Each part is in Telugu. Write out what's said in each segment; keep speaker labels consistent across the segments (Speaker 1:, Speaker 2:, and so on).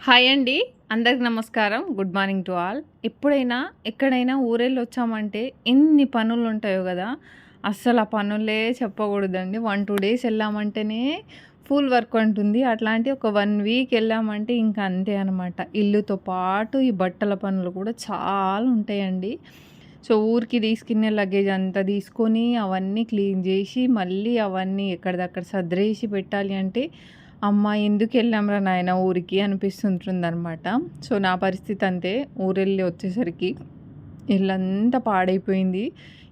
Speaker 1: హాయ్ అండి. అందరికి నమస్కారం. Good morning to all. ఎప్పుడైనా ఎక్కడైనా ఊరెళ్ళి వచ్చామంటే ఎన్ని పనులు ఉంటాయో కదా! అస్సలు ఆ పనులే చెప్పకూడదండి. 1, 2 డేస్ వెళ్ళామంటేనే ఫుల్ వర్క్ ఉంటుంది. అట్లాంటి ఒక 1 వీక్ వెళ్ళామంటే ఇంక అంతే అనమాట. ఇల్లుతో పాటు ఈ బట్టల పనులు కూడా చాలా ఉంటాయండి. సో, ఊరికి తీసుకునే లగేజ్ అంతా తీసుకొని అవన్నీ క్లీన్ చేసి మళ్ళీ అవన్నీ ఎక్కడిదక్కడ సర్దేసి పెట్టాలి అంటే అమ్మ! ఎందుకెళ్ళాంరా నాయనా ఊరికి అనిపిస్తుంటుందనమాట. సో, నా పరిస్థితి అంతే. ఊరెళ్ళి వచ్చేసరికి ఇల్లంతా పాడైపోయింది.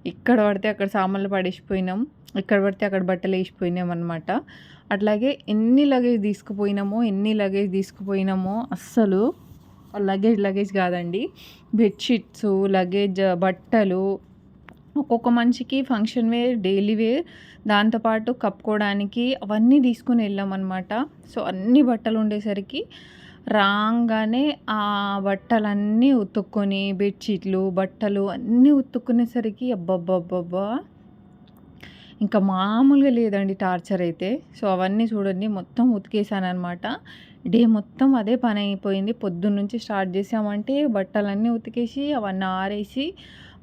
Speaker 1: ఎక్కడ పడితే అక్కడ సామాన్లు పడేసిపోయినాం. ఎక్కడ పడితే అక్కడ బట్టలేసిపోయినామనమాట. అట్లాగే ఎన్ని లగేజ్ తీసుకుపోయినామో అస్సలు లగేజ్ కాదండి. బెడ్‌షీట్సు, బట్టలు ఒక్కొక్క మనిషికి ఫంక్షన్ వేర్, డైలీ వేర్, దాంతో పాటు కప్పుకోవడానికి అవన్నీ తీసుకొని వెళ్ళామనమాట. సో, అన్ని బట్టలు ఉండేసరికి రాంగానే ఆ బట్టలన్నీ ఉతుక్కొని బెడ్‌షీట్లు, బట్టలు అన్నీ ఉతుక్కునేసరికి అబ్బబ్బబ్బబ్బా! ఇంకా మామూలుగా లేదండి టార్చర్ అయితే. సో, అవన్నీ చూడండి మొత్తం ఉతికేసాననమాట. డే మొత్తం అదే పనయిపోయింది. పొద్దున్నుంచి స్టార్ట్ చేసామంటే బట్టలన్నీ ఉతికేసి, అవన్నీ ఆరేసి,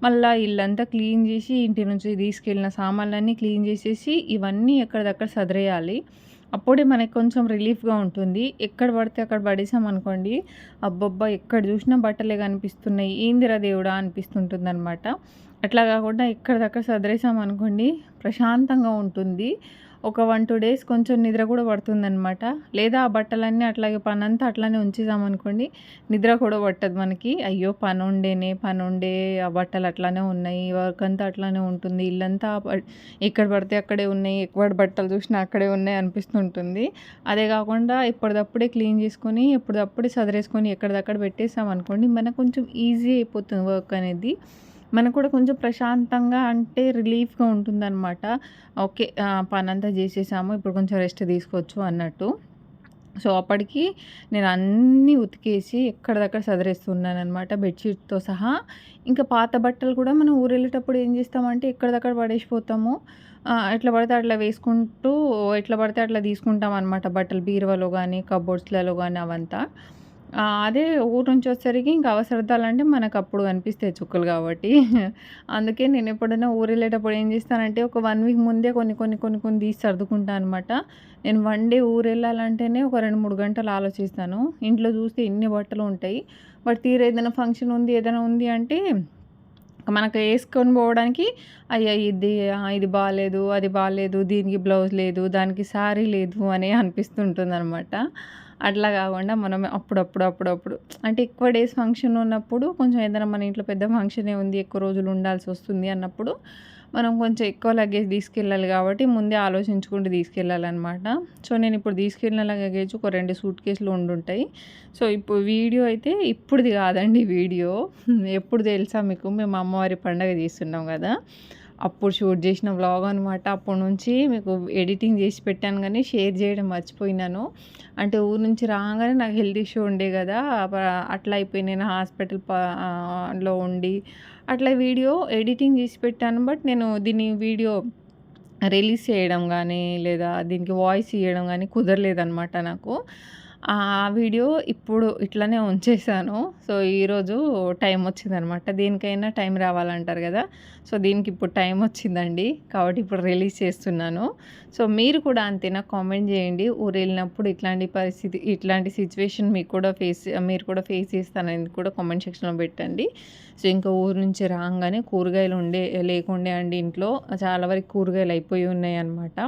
Speaker 1: మళ్ళా ఇల్లంతా క్లీన్ చేసి, ఇంటి నుంచి తీసుకెళ్ళిన సామాన్లన్నీ క్లీన్ చేసేసి, ఇవన్నీ ఎక్కడిదక్కడ సదిరేయాలి. అప్పుడే మనకు కొంచెం రిలీఫ్‌గా ఉంటుంది. ఎక్కడ పడితే అక్కడ పడేసామనుకోండి, అబ్బబ్బా! ఎక్కడ చూసినా బట్టలే కనిపిస్తున్నాయి. ఏందిరా దేవుడా అనిపిస్తుంటుందనమాట. అట్లా కాకుండా ఎక్కడిదక్కడ సదిరేసామనుకోండి ప్రశాంతంగా ఉంటుంది. ఒక 1, 2 డేస్ కొంచెం నిద్ర కూడా పడుతుందనమాట. లేదా ఆ బట్టలన్నీ అట్లాగే పనంతా అట్లనే ఉంచేసామనుకోండి, నిద్ర కూడా పట్టదు మనకి. అయ్యో! పనుండే ఆ బట్టలు అట్లానే ఉన్నాయి. వర్క్ అంతా అట్లానే ఉంటుంది. ఇల్లంతా ఎక్కడ పడితే అక్కడే ఉన్నాయి. ఎక్కడ బట్టలు చూసినా అక్కడే ఉన్నాయి అనిపిస్తుంటుంది. అదే కాకుండా ఎప్పటిదప్పుడే క్లీన్ చేసుకొని, ఎప్పటిదప్పుడే సదిరేసుకొని ఎక్కడిదక్కడ పెట్టేసామనుకోండి, మనకు కొంచెం ఈజీ అయిపోతుంది వర్క్ అనేది. మనకు కూడా కొంచెం ప్రశాంతంగా అంటే రిలీఫ్‌గా ఉంటుందనమాట. ఓకే. పనంతా జేసేసాము. ఇప్పుడు కొంచెం రెస్ట్ తీసుకోవచ్చు అన్నట్టు. సో, అప్పటికి నేను అన్నీ ఉతికేసి ఎక్కడిదక్కడ సదిరేస్తున్నాననమాట బెడ్‌షీట్‌తో సహా. ఇంకా పాత బట్టలు కూడా మనం ఊరెళ్ళేటప్పుడు ఏం చేస్తామంటే ఎక్కడిదక్కడ పడేసిపోతాము. ఎట్లా పడితే అట్లా వేసుకుంటూ, ఎట్లా పడితే అట్లా తీసుకుంటామనమాట బట్టలు బీరువాలో గానీ, కబోర్డ్స్‌లలో గానీ అవంతా. అదే ఊరు నుంచి వచ్చేసరికి ఇంక అవసరతాలంటే మనకప్పుడు కనిపిస్తాయి చుక్కలు కాబట్టి. అందుకే నేనెప్పుడైనా ఊరెళ్ళేటప్పుడు ఏం చేస్తానంటే, ఒక 1 వీక్ ముందే కొన్ని తీసి సర్దుకుంటా అనమాట. నేను వన్ డే ఊరెళ్ళాలంటేనే ఒక 2, 3 గంటలు ఆలోచిస్తాను. ఇంట్లో చూస్తే ఇన్ని బట్టలు ఉంటాయి. బట్ తీరా ఏదైనా ఫంక్షన్ ఉంది, ఏదైనా ఉంది అంటే మనకు ఏసుకొని పోవడానికి అయ్యా! ఇది బాలేదు, అది బాలేదు, దీనికి బ్లౌజ్ లేదు, దానికి శారీ లేదు అని అనిపిస్తుంటుందనమాట. అట్లా కాకుండా మనం అప్పుడప్పుడు అంటే ఎక్కువ డేస్ ఫంక్షన్ ఉన్నప్పుడు కొంచెం ఏదైనా మన ఇంట్లో పెద్ద ఫంక్షనే ఉంది, ఎక్కువ రోజులు ఉండాల్సొస్తుంది అన్నప్పుడు మనం కొంచెం ఎక్కువ లగేజ్ తీసుకెళ్ళాలి కాబట్టి ముందే ఆలోచించుకుంటూ తీసుకెళ్ళాలనమాట. సో, నేనిప్పుడు తీసుకెళ్ళిన లగేజ్ ఒక 2 సూట్ కేసులు ఉండుంటాయి. సో, ఇప్పుడు వీడియో అయితే ఇప్పుడుది కాదండి వీడియో. ఎప్పుడు తెలుసా మీకు? మేము అమ్మవారి పండగ చేస్తున్నాం కదా! అప్పుడు షూట్ చేసిన వ్లాగ్ అనమాట. అప్పటి నుంచి మీకు ఎడిటింగ్ చేసి పెట్టాను గానీ షేర్ చేయడం మర్చిపోయినాను. అంటే ఊరు నుంచి రాగానే నాకు హెల్త్ ఇష్యూ ఉండే కదా! అట్లా అయిపోయి నేను లో ఉండి అట్లా వీడియో ఎడిటింగ్ చేసి పెట్టాను. బట్ నేను దీన్ని వీడియో రిలీజ్ చేయడం గానీ, లేదా దీనికి వాయిస్ ఇయ్యడం గానీ కుదరలేదనమాట నాకు. ఆ వీడియో ఇప్పుడు ఇట్లనే ఉంచేశాను. సో, ఈరోజు టైమొచ్చిందనమాట. దేనికైనా టైం రావాలంటారు గదా! సో, దీనికిప్పుడు టైమొచ్చిందండి. కాబట్టి ఇప్పుడు రిలీజ్ చేస్తున్నాను. సో, మీరు కూడా అంతేనా? కామెంట్ జేయండి. ఊరెళ్ళినప్పుడు ఇట్లాంటి సిచ్యువేషన్ మీరు కూడా ఫేస్ చేస్తారనేది కూడా కామెంట్ సెక్షన్‌లో పెట్టండి. సో, ఇంకా ఊరు నుంచి రాంగానే లేకుండే అండి ఇంట్లో. చాలా వరకు కూరగాయలు అయిపోయి ఉన్నాయన్నమాట.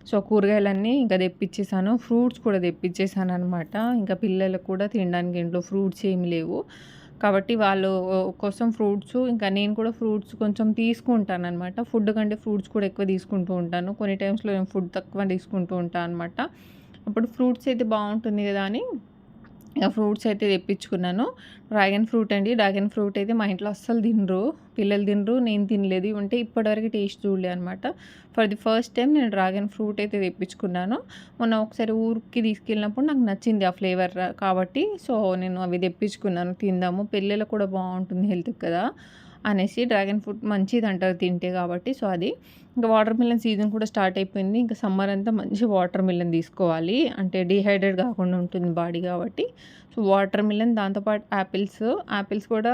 Speaker 1: సో, కూరగాయలన్నీ ఇంకా తెప్పిచ్చేసాను. ఫ్రూట్స్ కూడా తెప్పిచ్చేసాననమాట. ఇంకా పిల్లలకు కూడా తినడానికి ఇంట్లో ఫ్రూట్స్ ఏమి లేవు. కాబట్టి వాళ్ళు కోసం ఇంకా నేను కూడా ఫ్రూట్స్ కొంచెం తీసుకుంటాననమాట. ఫుడ్ కంటే ఫ్రూట్స్ కూడా ఎక్కువ తీసుకుంటూ ఉంటాను. కొన్ని టైమ్స్‌లో నేను ఫుడ్ తక్కువ తీసుకుంటూ ఉంటా అనమాట. అప్పుడు ఫ్రూట్స్ అయితే బావుంటుంది గదా అని ఇగ ఫ్రూట్స్ అయితే తెప్పించుకున్నాను. డ్రాగన్ ఫ్రూట్ అండి. డ్రాగన్ ఫ్రూట్ అయితే మా ఇంట్లో అస్సలు తినరు. పిల్లలు తినరు. నేను తినలేదు. ఉంటే ఇప్పటివరకు టేస్ట్ చూడలే అనమాట. ఫర్ ది ఫస్ట్ టైమ్ నేను డ్రాగన్ ఫ్రూట్ అయితే తెప్పించుకున్నాను. మొన్న ఒకసారి ఊరికి తీసుకెళ్ళినప్పుడు నాకు నచ్చింది ఆ ఫ్లేవర్ కాబట్టి సో, నేను అవి తెప్పించుకున్నాను తిందాము. పిల్లలకు కూడా బావుంటుంది హెల్త్‌కి కదా! అనేసి డ్రాగన్ ఫ్రూట్ మంచిదంటారు తింటే కాబట్టి సో, అది. ఇంకా వాటర్ మిలన్ సీజన్ కూడా స్టార్ట్ అయిపోయింది. ఇంకా సమ్మర్ అంతా మంచి వాటర్ మిలన్ తీసుకోవాలి. అంటే డీహైడ్రేట్ కాకుండా ఉంటుంది బాడీ కాబట్టి. సో, వాటర్ మిలన్ దాంతోపాటు యాపిల్స్ కూడా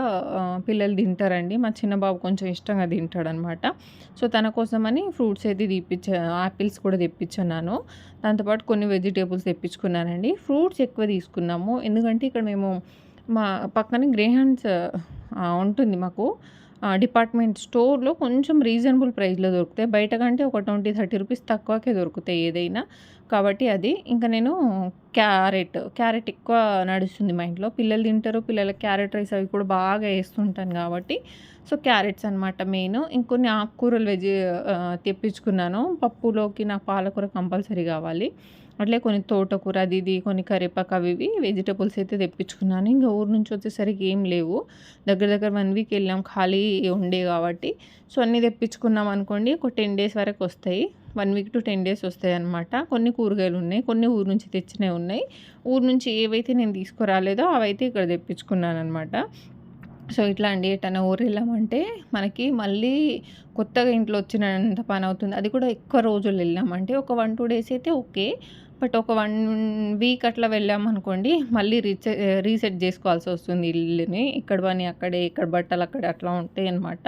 Speaker 1: పిల్లలు తింటారండి. మా చిన్న బాబు కొంచెం ఇష్టంగా తింటాడనమాట. సో, తన కోసమని ఫ్రూట్స్ అయితే యాపిల్స్ కూడా తెప్పించున్నాను. దాంతోపాటు కొన్ని వెజిటేబుల్స్ తెప్పించుకున్నానండి. ఫ్రూట్స్ ఎక్కువ తీసుకున్నాము. ఎందుకంటే ఇక్కడ మేము మా పక్కనే గ్రేహాండ్స్ ఉంటుంది మాకు. డిపార్ట్మెంట్ స్టోర్‌లో కొంచెం రీజనబుల్ ప్రైస్‌లో దొరుకుతాయి. బయట కంటే ఒక 20, 30 రూపీస్ తక్కువకే దొరుకుతాయి ఏదైనా. కాబట్టి అది. ఇంకా నేను క్యారెట్ ఎక్కువ నడుస్తుంది మా ఇంట్లో. పిల్లలు తింటారు. పిల్లలకి క్యారెట్ రైస్ అవి కూడా బాగా ఏస్తుంటాను కాబట్టి. సో, క్యారెట్స్ అనమాట మెయిను. ఇంకొన్ని ఆకుకూరలు తెప్పించుకున్నాను. పప్పులోకి నాకు పాలకూర కంపల్సరీ కావాలి. అట్లే కొన్ని తోటకూర అది ఇది కొన్ని కరివేపాకు అవి ఇవి వెజిటబుల్స్ అయితే తెప్పించుకున్నాను. ఇంక ఊరు నుంచి వచ్చేసరికి ఏం లేవు. దగ్గర దగ్గర 1 వీక్ వెళ్ళాం. ఖాళీ ఉండే కాబట్టి. సో, అన్నీ తెప్పించుకున్నాం అనుకోండి ఒక 10 డేస్ వరకు వస్తాయి. 1 వీక్ టు 10 డేస్ వస్తాయన్నమాట. కొన్ని కూరగాయలు ఉన్నాయి. కొన్ని ఊరు నుంచి తెచ్చినవి ఉన్నాయి. ఊరు నుంచి ఏవైతే నేను తీసుకురాలేదో అవైతే ఇక్కడ తెప్పించుకున్నాననమాట. సో, ఇట్లా అండి ఎటన్నా ఊరెళ్ళామంటే మనకి మళ్ళీ కొత్తగా ఇంట్లో వచ్చినంత పనవుతుంది. అది కూడా ఎక్కువ రోజులు వెళ్ళామంటే ఒక 1, 2 డేస్ అయితే ఓకే. బట్ ఒక 1 వీక్ అట్లా వెళ్ళామనుకోండి మళ్ళీ రీసెట్ జేసుకోవాల్సొస్తుంది ఇల్లుని. ఇక్కడ పని అక్కడే, ఇక్కడ బట్టలు అక్కడే అట్లా ఉంటాయనమాట.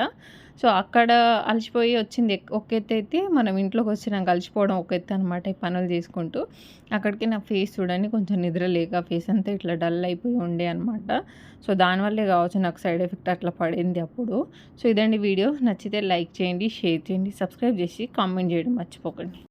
Speaker 1: సో, అక్కడ అలసిపోయి వచ్చింది ఒక ఎత్తయితే, మనం ఇంట్లోకొచ్చినాక అలసిపోవడం ఒక ఎత్తనమాట ఈ పనులు చేసుకుంటూ. అక్కడికి నా ఫేస్ చూడండి కొంచెం నిద్ర లేక ఫేస్ అంతా ఇట్లా డల్ అయిపోయి ఉండే అనమాట. సో, దానివల్లే కావచ్చు నాకు సైడ్ ఎఫెక్ట్ అట్లా పడింది అప్పుడు. సో, ఇదండి వీడియో. నచ్చితే లైక్ చేయండి, షేర్ చేయండి, సబ్స్క్రైబ్ చేసి కామెంట్ చేయడం మర్చిపోకండి.